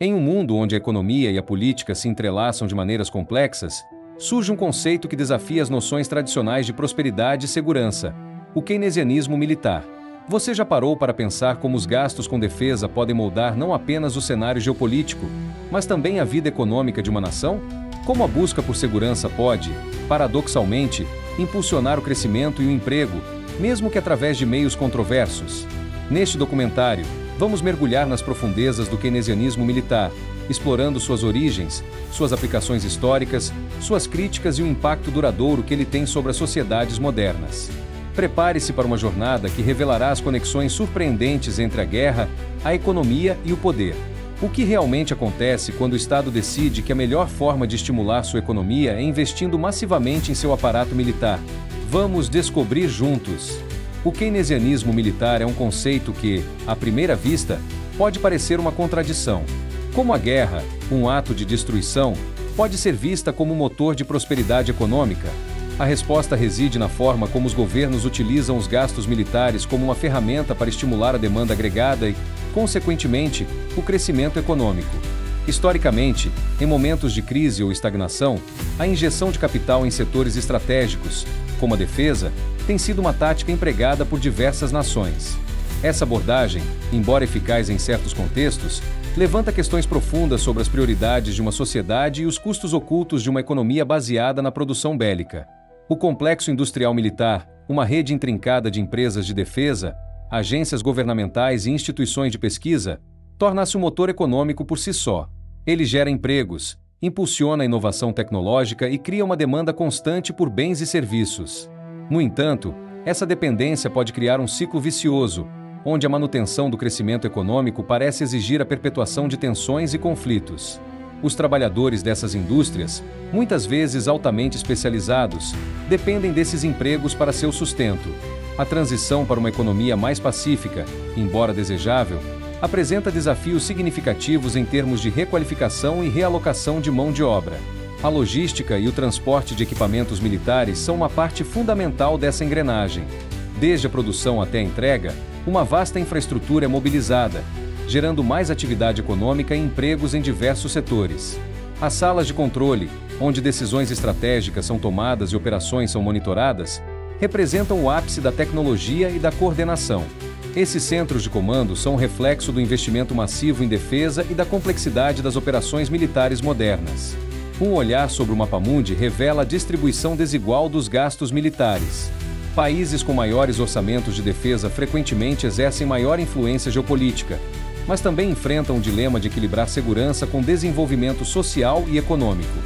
Em um mundo onde a economia e a política se entrelaçam de maneiras complexas, surge um conceito que desafia as noções tradicionais de prosperidade e segurança: o keynesianismo militar. Você já parou para pensar como os gastos com defesa podem moldar não apenas o cenário geopolítico, mas também a vida econômica de uma nação? Como a busca por segurança pode, paradoxalmente, impulsionar o crescimento e o emprego, mesmo que através de meios controversos? Neste documentário, vamos mergulhar nas profundezas do keynesianismo militar, explorando suas origens, suas aplicações históricas, suas críticas e o impacto duradouro que ele tem sobre as sociedades modernas. Prepare-se para uma jornada que revelará as conexões surpreendentes entre a guerra, a economia e o poder. O que realmente acontece quando o Estado decide que a melhor forma de estimular sua economia é investindo massivamente em seu aparato militar? Vamos descobrir juntos. O keynesianismo militar é um conceito que, à primeira vista, pode parecer uma contradição. Como a guerra, um ato de destruição, pode ser vista como um motor de prosperidade econômica? A resposta reside na forma como os governos utilizam os gastos militares como uma ferramenta para estimular a demanda agregada e, consequentemente, o crescimento econômico. Historicamente, em momentos de crise ou estagnação, a injeção de capital em setores estratégicos, como a defesa, tem sido uma tática empregada por diversas nações. Essa abordagem, embora eficaz em certos contextos, levanta questões profundas sobre as prioridades de uma sociedade e os custos ocultos de uma economia baseada na produção bélica. O complexo industrial militar, uma rede intrincada de empresas de defesa, agências governamentais e instituições de pesquisa, torna-se um motor econômico por si só. Ele gera empregos, impulsiona a inovação tecnológica e cria uma demanda constante por bens e serviços. No entanto, essa dependência pode criar um ciclo vicioso, onde a manutenção do crescimento econômico parece exigir a perpetuação de tensões e conflitos. Os trabalhadores dessas indústrias, muitas vezes altamente especializados, dependem desses empregos para seu sustento. A transição para uma economia mais pacífica, embora desejável, apresenta desafios significativos em termos de requalificação e realocação de mão de obra. A logística e o transporte de equipamentos militares são uma parte fundamental dessa engrenagem. Desde a produção até a entrega, uma vasta infraestrutura é mobilizada, gerando mais atividade econômica e empregos em diversos setores. As salas de controle, onde decisões estratégicas são tomadas e operações são monitoradas, representam o ápice da tecnologia e da coordenação. Esses centros de comando são um reflexo do investimento massivo em defesa e da complexidade das operações militares modernas. Um olhar sobre o mapamundi revela a distribuição desigual dos gastos militares. Países com maiores orçamentos de defesa frequentemente exercem maior influência geopolítica, mas também enfrentam o dilema de equilibrar segurança com desenvolvimento social e econômico.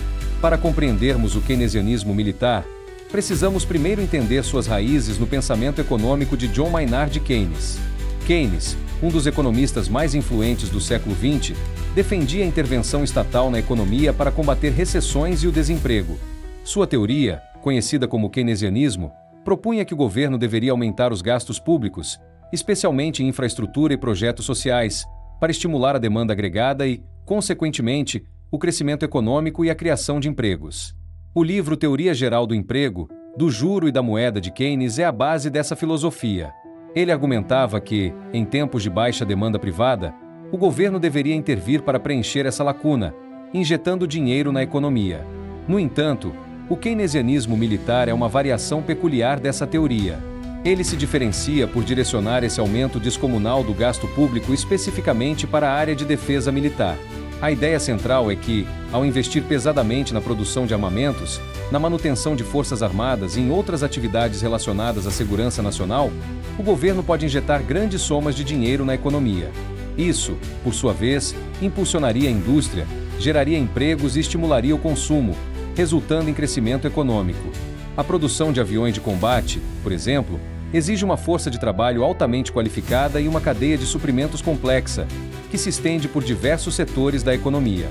Para compreendermos o keynesianismo militar, precisamos primeiro entender suas raízes no pensamento econômico de John Maynard Keynes. Keynes, um dos economistas mais influentes do século XX, defendia a intervenção estatal na economia para combater recessões e o desemprego. Sua teoria, conhecida como keynesianismo, propunha que o governo deveria aumentar os gastos públicos, especialmente em infraestrutura e projetos sociais, para estimular a demanda agregada e, consequentemente, o crescimento econômico e a criação de empregos. O livro Teoria Geral do Emprego, do Juro e da Moeda de Keynes é a base dessa filosofia. Ele argumentava que, em tempos de baixa demanda privada, o governo deveria intervir para preencher essa lacuna, injetando dinheiro na economia. No entanto, o keynesianismo militar é uma variação peculiar dessa teoria. Ele se diferencia por direcionar esse aumento descomunal do gasto público especificamente para a área de defesa militar. A ideia central é que, ao investir pesadamente na produção de armamentos, na manutenção de forças armadas e em outras atividades relacionadas à segurança nacional, o governo pode injetar grandes somas de dinheiro na economia. Isso, por sua vez, impulsionaria a indústria, geraria empregos e estimularia o consumo, resultando em crescimento econômico. A produção de aviões de combate, por exemplo, exige uma força de trabalho altamente qualificada e uma cadeia de suprimentos complexa, que se estende por diversos setores da economia.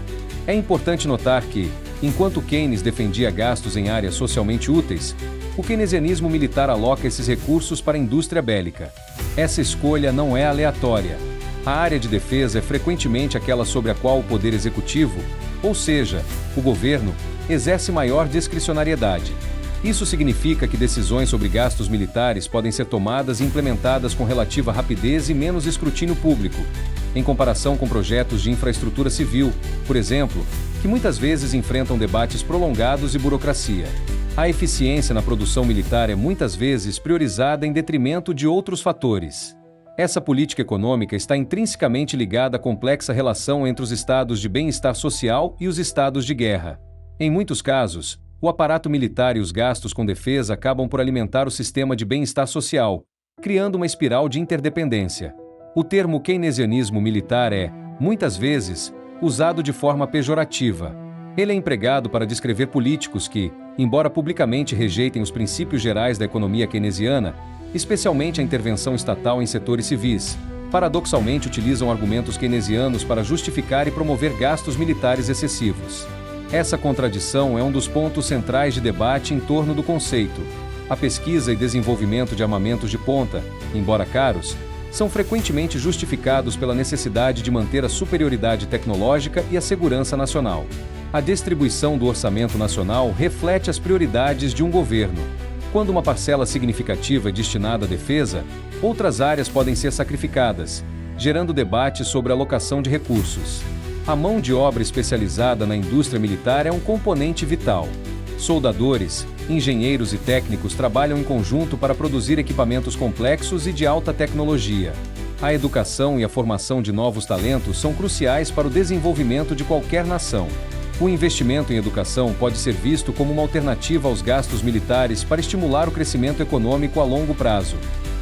É importante notar que, enquanto Keynes defendia gastos em áreas socialmente úteis, o keynesianismo militar aloca esses recursos para a indústria bélica. Essa escolha não é aleatória. A área de defesa é frequentemente aquela sobre a qual o poder executivo, ou seja, o governo, exerce maior discricionariedade. Isso significa que decisões sobre gastos militares podem ser tomadas e implementadas com relativa rapidez e menos escrutínio público. em comparação com projetos de infraestrutura civil, por exemplo, que muitas vezes enfrentam debates prolongados e burocracia. A eficiência na produção militar é muitas vezes priorizada em detrimento de outros fatores. Essa política econômica está intrinsecamente ligada à complexa relação entre os estados de bem-estar social e os estados de guerra. Em muitos casos, o aparato militar e os gastos com defesa acabam por alimentar o sistema de bem-estar social, criando uma espiral de interdependência. O termo keynesianismo militar é, muitas vezes, usado de forma pejorativa. Ele é empregado para descrever políticos que, embora publicamente rejeitem os princípios gerais da economia keynesiana, especialmente a intervenção estatal em setores civis, paradoxalmente utilizam argumentos keynesianos para justificar e promover gastos militares excessivos. Essa contradição é um dos pontos centrais de debate em torno do conceito. A pesquisa e desenvolvimento de armamentos de ponta, embora caros, são frequentemente justificados pela necessidade de manter a superioridade tecnológica e a segurança nacional. A distribuição do orçamento nacional reflete as prioridades de um governo. Quando uma parcela significativa é destinada à defesa, outras áreas podem ser sacrificadas, gerando debates sobre a alocação de recursos. A mão de obra especializada na indústria militar é um componente vital. Soldadores, engenheiros e técnicos trabalham em conjunto para produzir equipamentos complexos e de alta tecnologia. A educação e a formação de novos talentos são cruciais para o desenvolvimento de qualquer nação. O investimento em educação pode ser visto como uma alternativa aos gastos militares para estimular o crescimento econômico a longo prazo.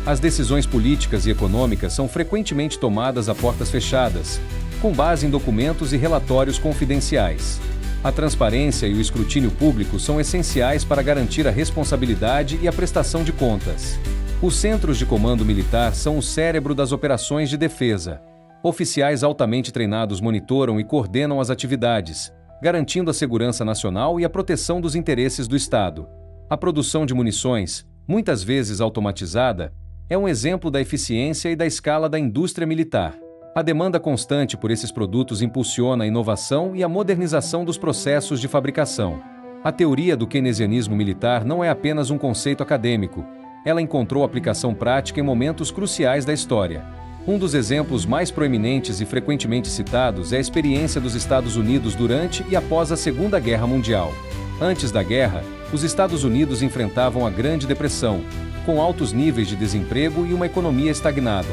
As decisões políticas e econômicas são frequentemente tomadas a portas fechadas, com base em documentos e relatórios confidenciais. A transparência e o escrutínio público são essenciais para garantir a responsabilidade e a prestação de contas. Os centros de comando militar são o cérebro das operações de defesa. Oficiais altamente treinados monitoram e coordenam as atividades, garantindo a segurança nacional e a proteção dos interesses do Estado. A produção de munições, muitas vezes automatizada, é um exemplo da eficiência e da escala da indústria militar. A demanda constante por esses produtos impulsiona a inovação e a modernização dos processos de fabricação. A teoria do keynesianismo militar não é apenas um conceito acadêmico, ela encontrou aplicação prática em momentos cruciais da história. Um dos exemplos mais proeminentes e frequentemente citados é a experiência dos Estados Unidos durante e após a Segunda Guerra Mundial. Antes da guerra, os Estados Unidos enfrentavam a Grande Depressão, com altos níveis de desemprego e uma economia estagnada.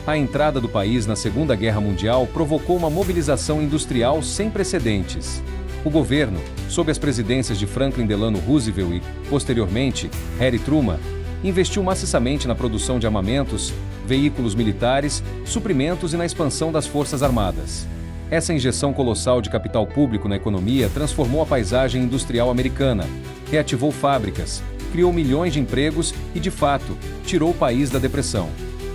A entrada do país na Segunda Guerra Mundial provocou uma mobilização industrial sem precedentes. O governo, sob as presidências de Franklin Delano Roosevelt e, posteriormente, Harry Truman, investiu maciçamente na produção de armamentos, veículos militares, suprimentos e na expansão das Forças Armadas. Essa injeção colossal de capital público na economia transformou a paisagem industrial americana, reativou fábricas, criou milhões de empregos e, de fato, tirou o país da depressão.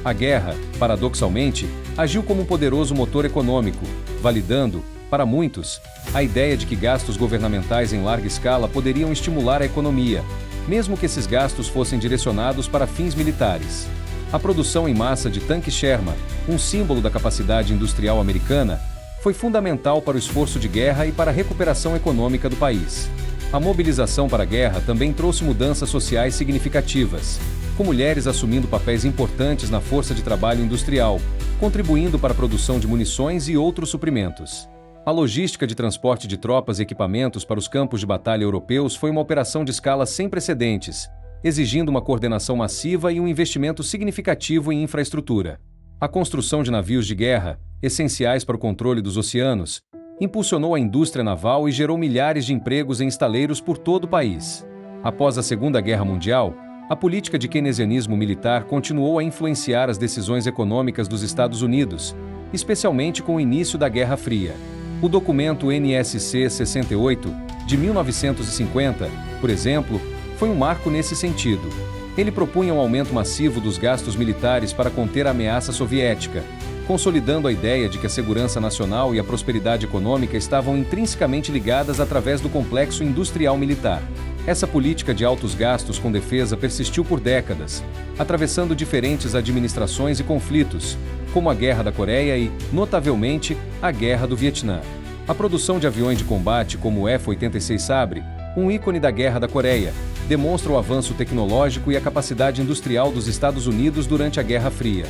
A guerra, paradoxalmente, agiu como um poderoso motor econômico, validando, para muitos, a ideia de que gastos governamentais em larga escala poderiam estimular a economia, mesmo que esses gastos fossem direcionados para fins militares. A produção em massa de tanques Sherman, um símbolo da capacidade industrial americana, foi fundamental para o esforço de guerra e para a recuperação econômica do país. A mobilização para a guerra também trouxe mudanças sociais significativas, com mulheres assumindo papéis importantes na força de trabalho industrial, contribuindo para a produção de munições e outros suprimentos. A logística de transporte de tropas e equipamentos para os campos de batalha europeus foi uma operação de escala sem precedentes, exigindo uma coordenação massiva e um investimento significativo em infraestrutura. A construção de navios de guerra, essenciais para o controle dos oceanos, impulsionou a indústria naval e gerou milhares de empregos em estaleiros por todo o país. Após a Segunda Guerra Mundial, a política de keynesianismo militar continuou a influenciar as decisões econômicas dos Estados Unidos, especialmente com o início da Guerra Fria. O documento NSC 68, de 1950, por exemplo, foi um marco nesse sentido. Ele propunha um aumento massivo dos gastos militares para conter a ameaça soviética, consolidando a ideia de que a segurança nacional e a prosperidade econômica estavam intrinsecamente ligadas através do complexo industrial militar. Essa política de altos gastos com defesa persistiu por décadas, atravessando diferentes administrações e conflitos, como a Guerra da Coreia e, notavelmente, a Guerra do Vietnã. A produção de aviões de combate como o F-86 Sabre, um ícone da Guerra da Coreia, demonstra o avanço tecnológico e a capacidade industrial dos Estados Unidos durante a Guerra Fria.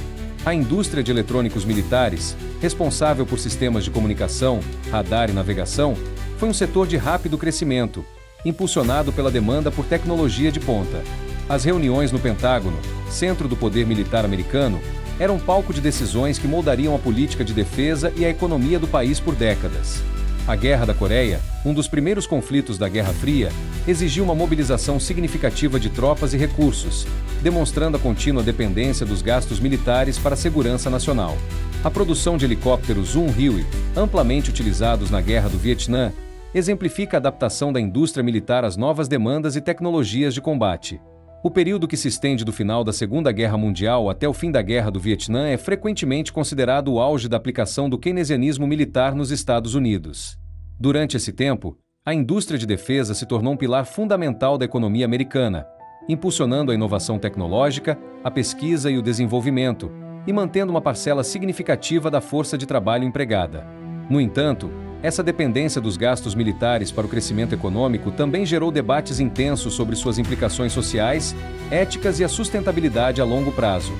A indústria de eletrônicos militares, responsável por sistemas de comunicação, radar e navegação, foi um setor de rápido crescimento, impulsionado pela demanda por tecnologia de ponta. As reuniões no Pentágono, centro do poder militar americano, eram palco de decisões que moldariam a política de defesa e a economia do país por décadas. A Guerra da Coreia, um dos primeiros conflitos da Guerra Fria, exigiu uma mobilização significativa de tropas e recursos, demonstrando a contínua dependência dos gastos militares para a segurança nacional. A produção de helicópteros Huey, amplamente utilizados na Guerra do Vietnã, exemplifica a adaptação da indústria militar às novas demandas e tecnologias de combate. O período que se estende do final da Segunda Guerra Mundial até o fim da Guerra do Vietnã é frequentemente considerado o auge da aplicação do keynesianismo militar nos Estados Unidos. Durante esse tempo, a indústria de defesa se tornou um pilar fundamental da economia americana, impulsionando a inovação tecnológica, a pesquisa e o desenvolvimento, e mantendo uma parcela significativa da força de trabalho empregada. No entanto, essa dependência dos gastos militares para o crescimento econômico também gerou debates intensos sobre suas implicações sociais, éticas e a sustentabilidade a longo prazo.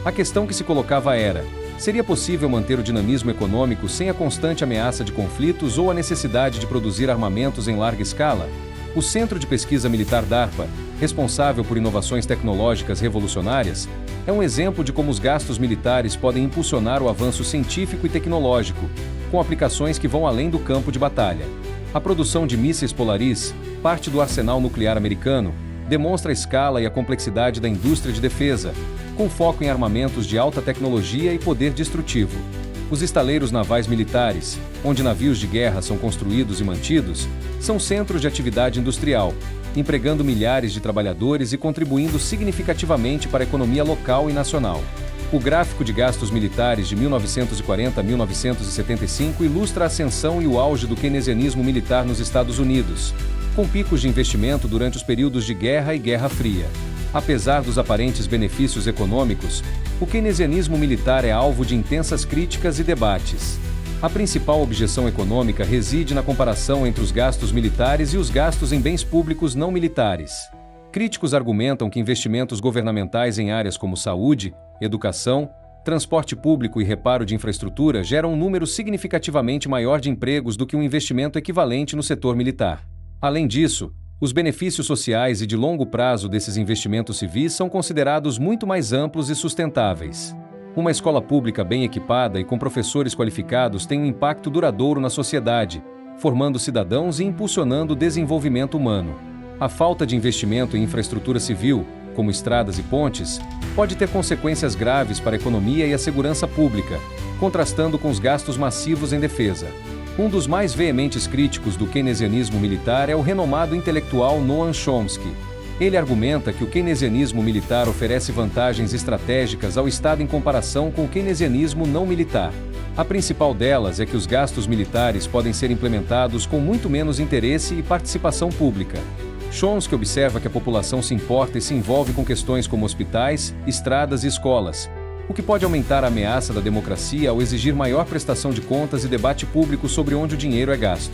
A questão que se colocava era: seria possível manter o dinamismo econômico sem a constante ameaça de conflitos ou a necessidade de produzir armamentos em larga escala? O Centro de Pesquisa Militar DARPA, responsável por inovações tecnológicas revolucionárias, é um exemplo de como os gastos militares podem impulsionar o avanço científico e tecnológico, com aplicações que vão além do campo de batalha. A produção de mísseis Polaris, parte do arsenal nuclear americano, demonstra a escala e a complexidade da indústria de defesa, com foco em armamentos de alta tecnologia e poder destrutivo. Os estaleiros navais militares, onde navios de guerra são construídos e mantidos, são centros de atividade industrial, empregando milhares de trabalhadores e contribuindo significativamente para a economia local e nacional. O gráfico de gastos militares de 1940 a 1975 ilustra a ascensão e o auge do keynesianismo militar nos Estados Unidos, com picos de investimento durante os períodos de Guerra e Guerra Fria. Apesar dos aparentes benefícios econômicos, o keynesianismo militar é alvo de intensas críticas e debates. A principal objeção econômica reside na comparação entre os gastos militares e os gastos em bens públicos não militares. Críticos argumentam que investimentos governamentais em áreas como saúde, educação, transporte público e reparo de infraestrutura geram um número significativamente maior de empregos do que um investimento equivalente no setor militar. Além disso, os benefícios sociais e de longo prazo desses investimentos civis são considerados muito mais amplos e sustentáveis. Uma escola pública bem equipada e com professores qualificados tem um impacto duradouro na sociedade, formando cidadãos e impulsionando o desenvolvimento humano. A falta de investimento em infraestrutura civil, como estradas e pontes, pode ter consequências graves para a economia e a segurança pública, contrastando com os gastos massivos em defesa. Um dos mais veementes críticos do keynesianismo militar é o renomado intelectual Noam Chomsky. Ele argumenta que o keynesianismo militar oferece vantagens estratégicas ao Estado em comparação com o keynesianismo não militar. A principal delas é que os gastos militares podem ser implementados com muito menos interesse e participação pública. Chomsky observa que a população se importa e se envolve com questões como hospitais, estradas e escolas, o que pode aumentar a ameaça da democracia ao exigir maior prestação de contas e debate público sobre onde o dinheiro é gasto.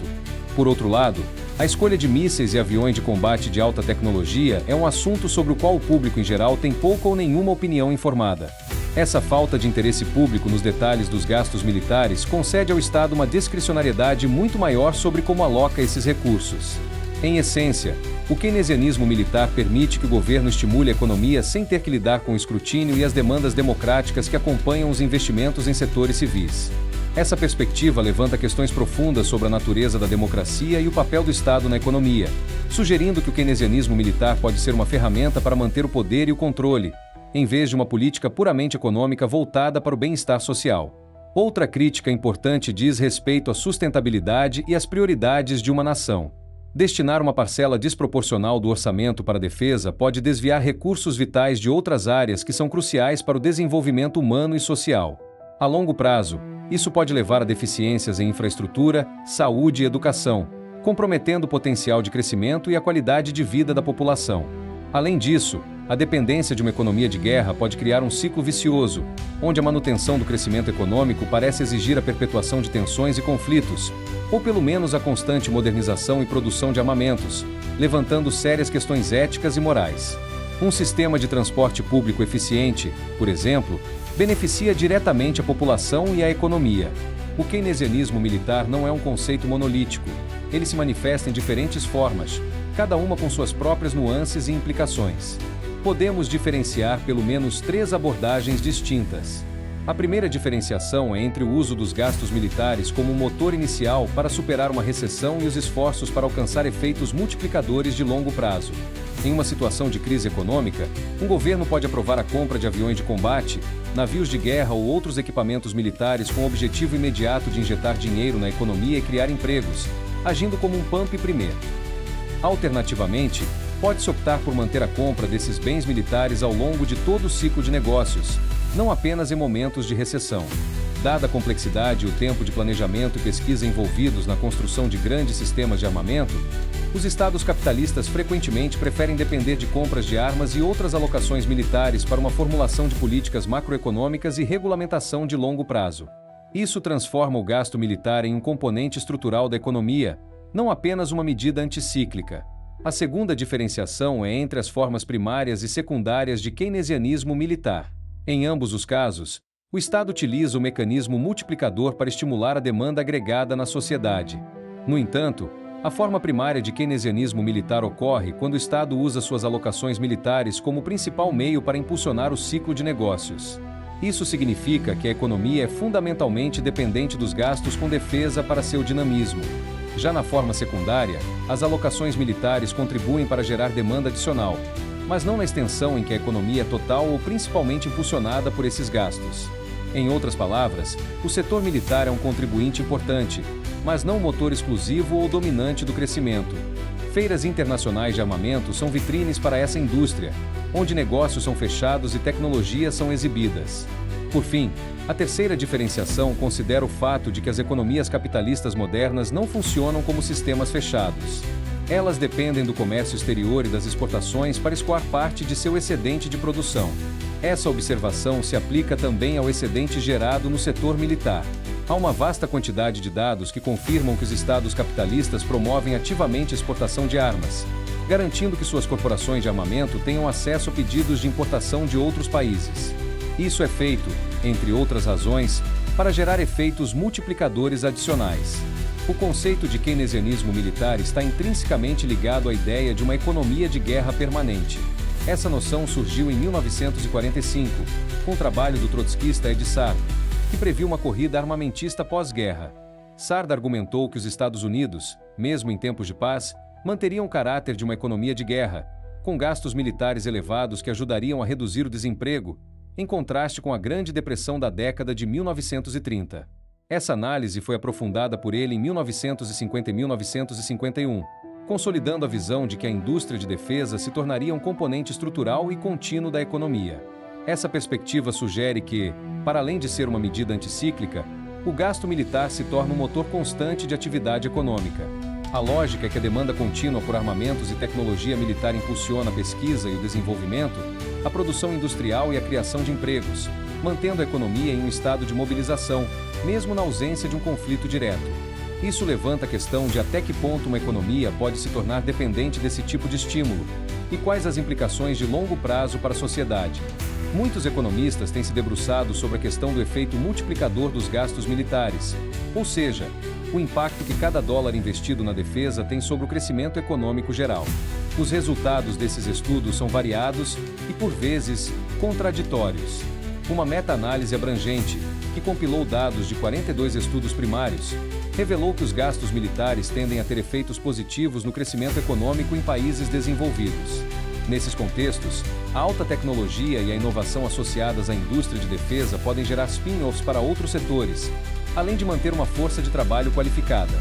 Por outro lado, a escolha de mísseis e aviões de combate de alta tecnologia é um assunto sobre o qual o público em geral tem pouca ou nenhuma opinião informada. Essa falta de interesse público nos detalhes dos gastos militares concede ao Estado uma discricionariedade muito maior sobre como aloca esses recursos. Em essência, o keynesianismo militar permite que o governo estimule a economia sem ter que lidar com o escrutínio e as demandas democráticas que acompanham os investimentos em setores civis. Essa perspectiva levanta questões profundas sobre a natureza da democracia e o papel do Estado na economia, sugerindo que o keynesianismo militar pode ser uma ferramenta para manter o poder e o controle, em vez de uma política puramente econômica voltada para o bem-estar social. Outra crítica importante diz respeito à sustentabilidade e às prioridades de uma nação. Destinar uma parcela desproporcional do orçamento para a defesa pode desviar recursos vitais de outras áreas que são cruciais para o desenvolvimento humano e social. A longo prazo, isso pode levar a deficiências em infraestrutura, saúde e educação, comprometendo o potencial de crescimento e a qualidade de vida da população. Além disso, a dependência de uma economia de guerra pode criar um ciclo vicioso, onde a manutenção do crescimento econômico parece exigir a perpetuação de tensões e conflitos, ou pelo menos a constante modernização e produção de armamentos, levantando sérias questões éticas e morais. Um sistema de transporte público eficiente, por exemplo, beneficia diretamente a população e a economia. O keynesianismo militar não é um conceito monolítico. Ele se manifesta em diferentes formas, cada uma com suas próprias nuances e implicações. Podemos diferenciar pelo menos 3 abordagens distintas. A primeira diferenciação é entre o uso dos gastos militares como um motor inicial para superar uma recessão e os esforços para alcançar efeitos multiplicadores de longo prazo. Em uma situação de crise econômica, um governo pode aprovar a compra de aviões de combate, navios de guerra ou outros equipamentos militares com o objetivo imediato de injetar dinheiro na economia e criar empregos, agindo como um pump primeiro. Alternativamente, pode-se optar por manter a compra desses bens militares ao longo de todo o ciclo de negócios, não apenas em momentos de recessão. Dada a complexidade e o tempo de planejamento e pesquisa envolvidos na construção de grandes sistemas de armamento, os estados capitalistas frequentemente preferem depender de compras de armas e outras alocações militares para uma formulação de políticas macroeconômicas e regulamentação de longo prazo. Isso transforma o gasto militar em um componente estrutural da economia, não apenas uma medida anticíclica. A segunda diferenciação é entre as formas primárias e secundárias de keynesianismo militar. Em ambos os casos, o Estado utiliza o mecanismo multiplicador para estimular a demanda agregada na sociedade. No entanto, a forma primária de keynesianismo militar ocorre quando o Estado usa suas alocações militares como principal meio para impulsionar o ciclo de negócios. Isso significa que a economia é fundamentalmente dependente dos gastos com defesa para seu dinamismo. Já na forma secundária, as alocações militares contribuem para gerar demanda adicional, mas não na extensão em que a economia é total ou principalmente impulsionada por esses gastos. Em outras palavras, o setor militar é um contribuinte importante, mas não o motor exclusivo ou dominante do crescimento. Feiras internacionais de armamento são vitrines para essa indústria, onde negócios são fechados e tecnologias são exibidas. Por fim, a terceira diferenciação considera o fato de que as economias capitalistas modernas não funcionam como sistemas fechados. Elas dependem do comércio exterior e das exportações para escoar parte de seu excedente de produção. Essa observação se aplica também ao excedente gerado no setor militar. Há uma vasta quantidade de dados que confirmam que os estados capitalistas promovem ativamente a exportação de armas, garantindo que suas corporações de armamento tenham acesso a pedidos de importação de outros países. Isso é feito, entre outras razões, para gerar efeitos multiplicadores adicionais. O conceito de keynesianismo militar está intrinsecamente ligado à ideia de uma economia de guerra permanente. Essa noção surgiu em 1945, com o trabalho do trotskista Ed Sard, que previu uma corrida armamentista pós-guerra. Sard argumentou que os Estados Unidos, mesmo em tempos de paz, manteriam o caráter de uma economia de guerra, com gastos militares elevados que ajudariam a reduzir o desemprego, em contraste com a Grande Depressão da década de 1930. Essa análise foi aprofundada por ele em 1950 e 1951, consolidando a visão de que a indústria de defesa se tornaria um componente estrutural e contínuo da economia. Essa perspectiva sugere que, para além de ser uma medida anticíclica, o gasto militar se torna um motor constante de atividade econômica. A lógica é que a demanda contínua por armamentos e tecnologia militar impulsiona a pesquisa e o desenvolvimento, a produção industrial e a criação de empregos, mantendo a economia em um estado de mobilização, mesmo na ausência de um conflito direto. Isso levanta a questão de até que ponto uma economia pode se tornar dependente desse tipo de estímulo, e quais as implicações de longo prazo para a sociedade. Muitos economistas têm se debruçado sobre a questão do efeito multiplicador dos gastos militares, ou seja, o impacto que cada dólar investido na defesa tem sobre o crescimento econômico geral. Os resultados desses estudos são variados e, por vezes, contraditórios. Uma meta-análise abrangente, que compilou dados de 42 estudos primários, revelou que os gastos militares tendem a ter efeitos positivos no crescimento econômico em países desenvolvidos. Nesses contextos, a alta tecnologia e a inovação associadas à indústria de defesa podem gerar spin-offs para outros setores, além de manter uma força de trabalho qualificada.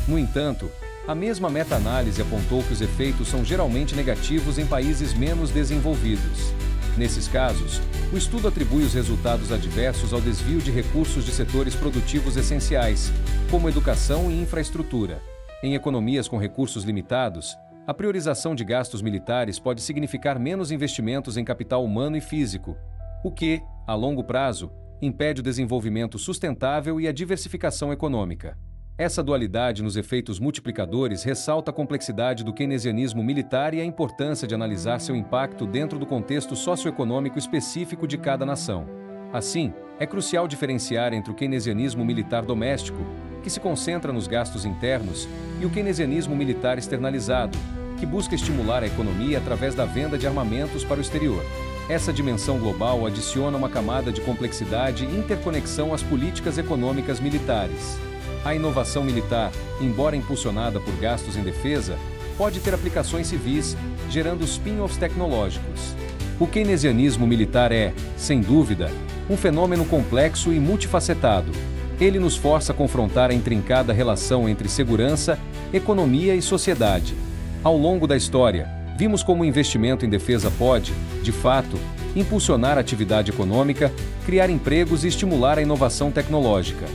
No entanto, a mesma meta-análise apontou que os efeitos são geralmente negativos em países menos desenvolvidos. Nesses casos, o estudo atribui os resultados adversos ao desvio de recursos de setores produtivos essenciais, como educação e infraestrutura. Em economias com recursos limitados, a priorização de gastos militares pode significar menos investimentos em capital humano e físico, o que, a longo prazo, impede o desenvolvimento sustentável e a diversificação econômica. Essa dualidade nos efeitos multiplicadores ressalta a complexidade do keynesianismo militar e a importância de analisar seu impacto dentro do contexto socioeconômico específico de cada nação. Assim, é crucial diferenciar entre o keynesianismo militar doméstico, que se concentra nos gastos internos, e o keynesianismo militar externalizado, que busca estimular a economia através da venda de armamentos para o exterior. Essa dimensão global adiciona uma camada de complexidade e interconexão às políticas econômicas militares. A inovação militar, embora impulsionada por gastos em defesa, pode ter aplicações civis, gerando spin-offs tecnológicos. O keynesianismo militar é, sem dúvida, um fenômeno complexo e multifacetado. Ele nos força a confrontar a intrincada relação entre segurança, economia e sociedade. Ao longo da história, vimos como o investimento em defesa pode, de fato, impulsionar a atividade econômica, criar empregos e estimular a inovação tecnológica.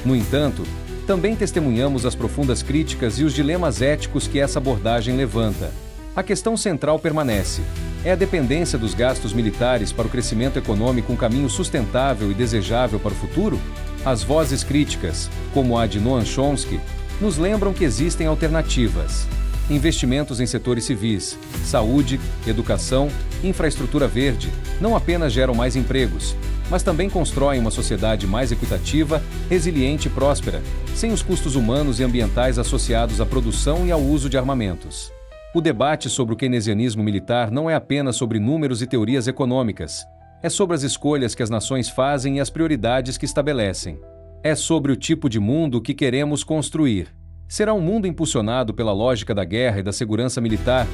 No entanto, também testemunhamos as profundas críticas e os dilemas éticos que essa abordagem levanta. A questão central permanece: é a dependência dos gastos militares para o crescimento econômico um caminho sustentável e desejável para o futuro? As vozes críticas, como a de Noam Chomsky, nos lembram que existem alternativas. Investimentos em setores civis, saúde, educação, infraestrutura verde, não apenas geram mais empregos, mas também constroem uma sociedade mais equitativa, resiliente e próspera, sem os custos humanos e ambientais associados à produção e ao uso de armamentos. O debate sobre o keynesianismo militar não é apenas sobre números e teorias econômicas. É sobre as escolhas que as nações fazem e as prioridades que estabelecem. É sobre o tipo de mundo que queremos construir. Será um mundo impulsionado pela lógica da guerra e da segurança militar,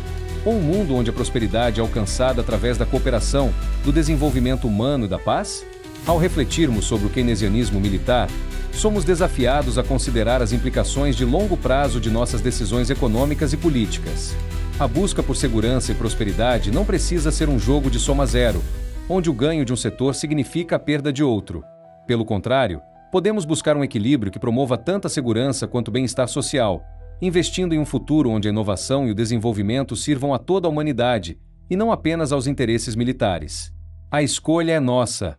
ou um mundo onde a prosperidade é alcançada através da cooperação, do desenvolvimento humano e da paz? Ao refletirmos sobre o keynesianismo militar, somos desafiados a considerar as implicações de longo prazo de nossas decisões econômicas e políticas. A busca por segurança e prosperidade não precisa ser um jogo de soma zero, onde o ganho de um setor significa a perda de outro. Pelo contrário, podemos buscar um equilíbrio que promova tanto a segurança quanto o bem-estar social, investindo em um futuro onde a inovação e o desenvolvimento sirvam a toda a humanidade, e não apenas aos interesses militares. A escolha é nossa.